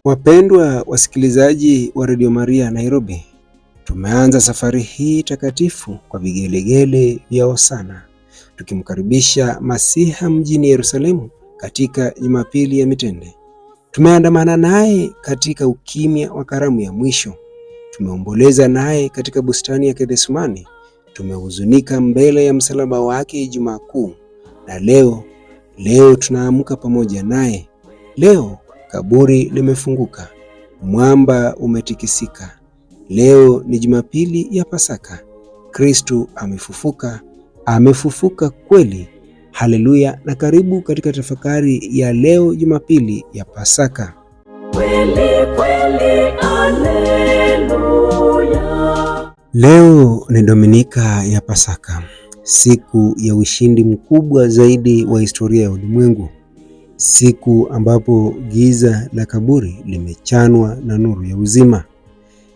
Wapendwa wasikilizaji wa Radio Maria Nairobi, tumeanza safari hii takatifu kwa vigelegele vya Hosana, tukimkaribisha Masiha mjini Yerusalemu katika Jumapili ya Mitende. Tumeandamana naye katika ukimya wa karamu ya mwisho, tumeomboleza naye katika bustani ya Gethsemane, tumehuzunika mbele ya msalaba wake Ijumaa Kuu, na leo tunaamka pamoja naye. Leo kaburi limefunguka, mwamba umetikisika. Leo ni Jumapili ya Pasaka. Kristo amefufuka kweli. Haleluya! Na karibu katika tafakari ya leo, Jumapili ya Pasaka. Kweli kweli, haleluya. Leo ni Dominika ya Pasaka, siku ya ushindi mkubwa zaidi wa historia ya ulimwengu, siku ambapo giza la kaburi limechanwa na nuru ya uzima.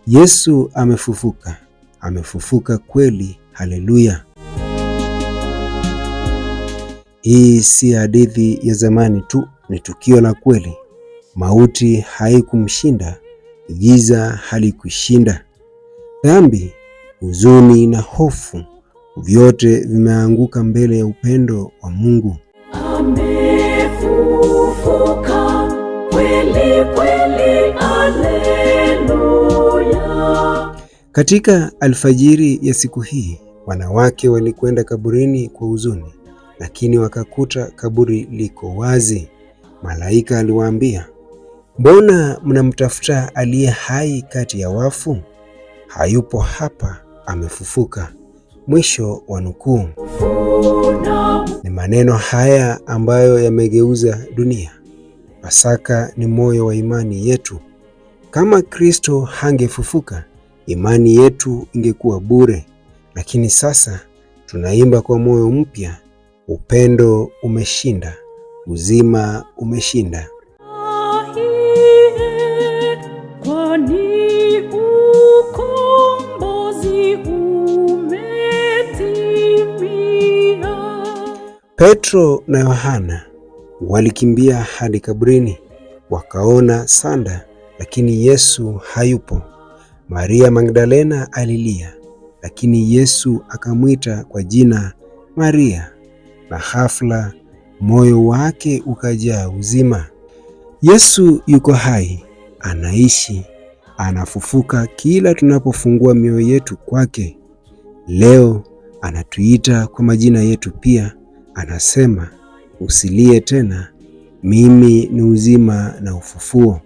Yesu amefufuka kweli. Haleluya! Hii si hadithi ya zamani tu, ni tukio la kweli. Mauti haikumshinda, giza halikushinda. Dhambi, huzuni na hofu, vyote vimeanguka mbele ya upendo wa Mungu. Amefufuka kweli kweli, haleluya. Katika alfajiri ya siku hii, wanawake walikwenda kaburini kwa huzuni, lakini wakakuta kaburi liko wazi. Malaika aliwaambia, "Mbona mnamtafuta aliye hai kati ya wafu? Hayupo hapa, amefufuka." Mwisho wa nukuu. Ni maneno haya ambayo yamegeuza dunia. Pasaka ni moyo wa imani yetu. Kama Kristo hangefufuka, imani yetu ingekuwa bure. Lakini sasa tunaimba kwa moyo mpya. Upendo umeshinda, uzima umeshinda. Petro na Yohana walikimbia hadi kaburini, wakaona sanda, lakini Yesu hayupo. Maria Magdalena alilia, lakini Yesu akamwita kwa jina, Maria, na ghafla moyo wake ukajaa uzima. Yesu yuko hai, anaishi, anafufuka kila tunapofungua mioyo yetu kwake. Leo anatuita kwa majina yetu pia. Anasema, usilie tena, mimi ni uzima na ufufuo.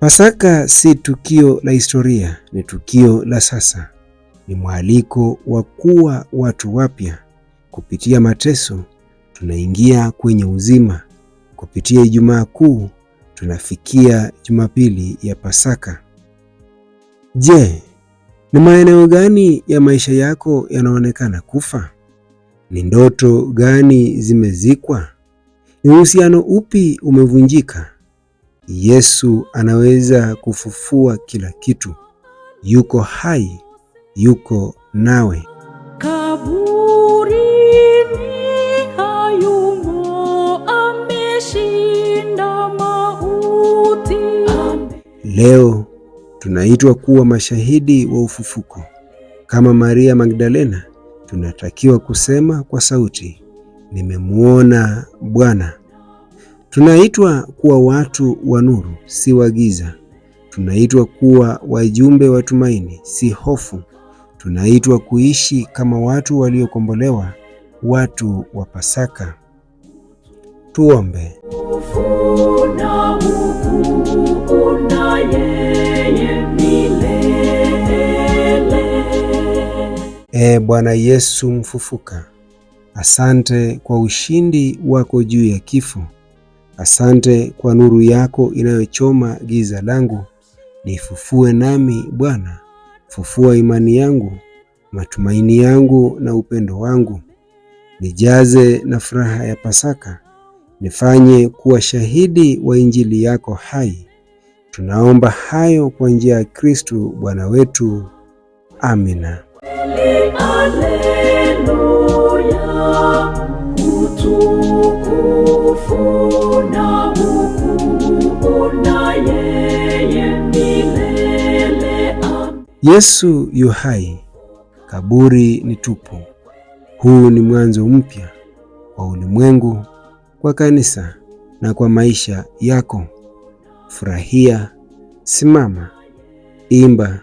Pasaka si tukio la historia, ni tukio la sasa. Ni mwaliko wa kuwa watu wapya. Kupitia mateso tunaingia kwenye uzima. Kupitia Ijumaa Kuu tunafikia Jumapili ya Pasaka. Je, ni maeneo gani ya maisha yako yanaonekana kufa? Ni ndoto gani zimezikwa? Ni uhusiano upi umevunjika? Yesu anaweza kufufua kila kitu. Yuko hai, yuko nawe. Kaburini hayumo, ameshinda mauti. Leo tunaitwa kuwa mashahidi wa ufufuko. Kama Maria Magdalena, tunatakiwa kusema kwa sauti, nimemuona Bwana. Tunaitwa kuwa watu wa nuru, si wa giza. Tunaitwa kuwa wajumbe wa tumaini, si hofu. Tunaitwa kuishi kama watu waliokombolewa, watu wa Pasaka. Tuombe. Bwana Yesu mfufuka, asante kwa ushindi wako juu ya kifo. Asante kwa nuru yako inayochoma giza langu. Nifufue nami Bwana, fufua imani yangu, matumaini yangu na upendo wangu. Nijaze na furaha ya Pasaka, nifanye kuwa shahidi wa Injili yako hai. Tunaomba hayo kwa njia ya Kristo Bwana wetu. Amina. Haleluya, utukufu na ukuu na yeye milele. Amen. Yesu yu hai, kaburi ni tupu. Huu ni mwanzo mpya kwa ulimwengu, kwa kanisa na kwa maisha yako. Furahia, simama, imba,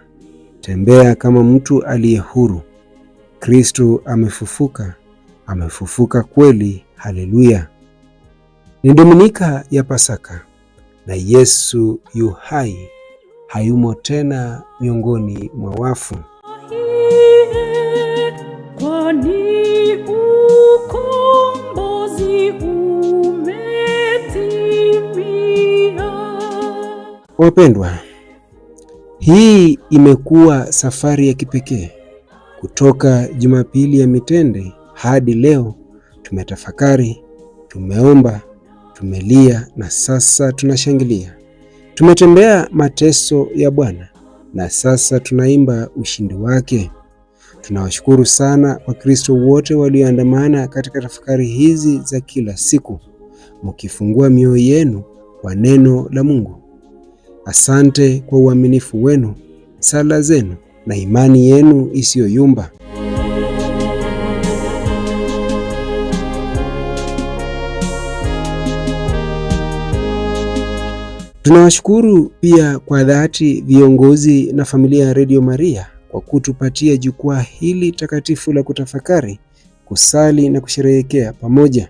tembea kama mtu aliye huru. Kristo amefufuka, amefufuka kweli. Haleluya! Ni Dominika ya Pasaka na Yesu yu hai, hayumo tena miongoni mwa wafu. Kwani ukombozi umetimia. Wapendwa, hii imekuwa safari ya kipekee. Kutoka Jumapili ya Mitende hadi leo tumetafakari, tumeomba, tumelia na sasa tunashangilia. Tumetembea mateso ya Bwana na sasa tunaimba ushindi wake. Tunawashukuru sana Wakristo wote walioandamana katika tafakari hizi za kila siku, mkifungua mioyo yenu kwa neno la Mungu. Asante kwa uaminifu wenu, sala zenu na imani yenu isiyoyumba. Tunawashukuru pia kwa dhati viongozi na familia ya Radio Maria kwa kutupatia jukwaa hili takatifu la kutafakari, kusali na kusherehekea pamoja.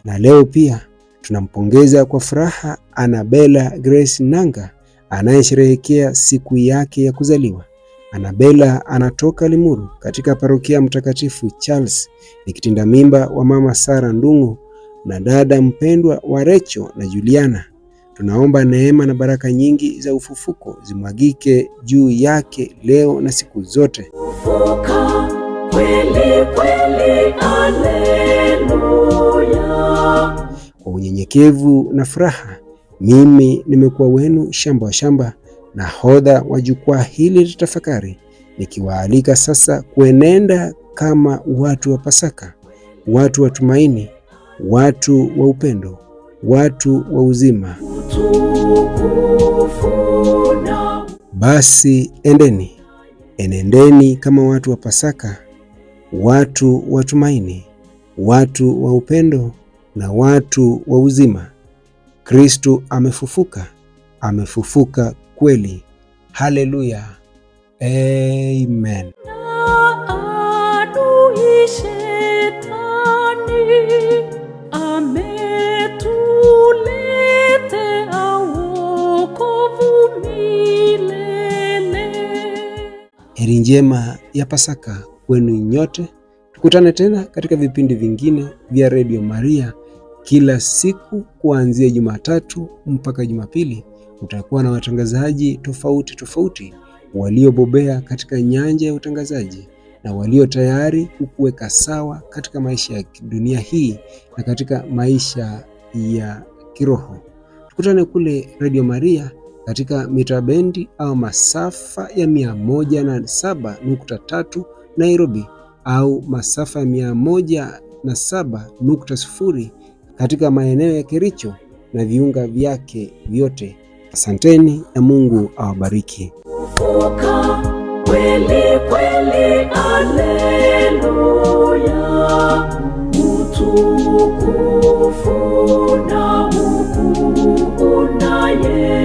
Na leo pia tunampongeza kwa furaha Annabella Grace Nanga anayesherehekea siku yake ya kuzaliwa. Annabella anatoka Limuru katika parokia Mtakatifu Charles, ni kitinda mimba wa mama Sara Ndung'u na dada mpendwa wa Recho na Juliana. Tunaomba neema na baraka nyingi za ufufuko zimwagike juu yake leo na siku zote. Ufufuka kweli kweli, haleluya. Kwa unyenyekevu na furaha, mimi nimekuwa wenu Shamba wa Shamba, nahodha wa jukwaa hili la tafakari, nikiwaalika sasa kuenenda kama watu wa Pasaka, watu wa tumaini, watu wa upendo, watu wa uzima. Basi enendeni kama watu wa Pasaka, watu wa tumaini, watu wa upendo na watu wa uzima. Kristo amefufuka, amefufuka kweli. Haleluya. Amen. Adui shetani ametuletea wokovu milele. Heri njema ya Pasaka kwenu nyote. Tukutane tena katika vipindi vingine vya Radio Maria kila siku kuanzia Jumatatu mpaka Jumapili. Utakuwa na watangazaji tofauti tofauti waliobobea katika nyanja ya utangazaji na walio tayari kukuweka sawa katika maisha ya dunia hii na katika maisha ya kiroho. Tukutane kule Radio Maria katika mita bendi au masafa ya 107.3 Nairobi au masafa ya 107.0 katika maeneo ya Kericho na viunga vyake vyote. Asanteni na Mungu awabariki. Ufufuka kweli kweli, haleluya. Utukufu na ukuu na yeye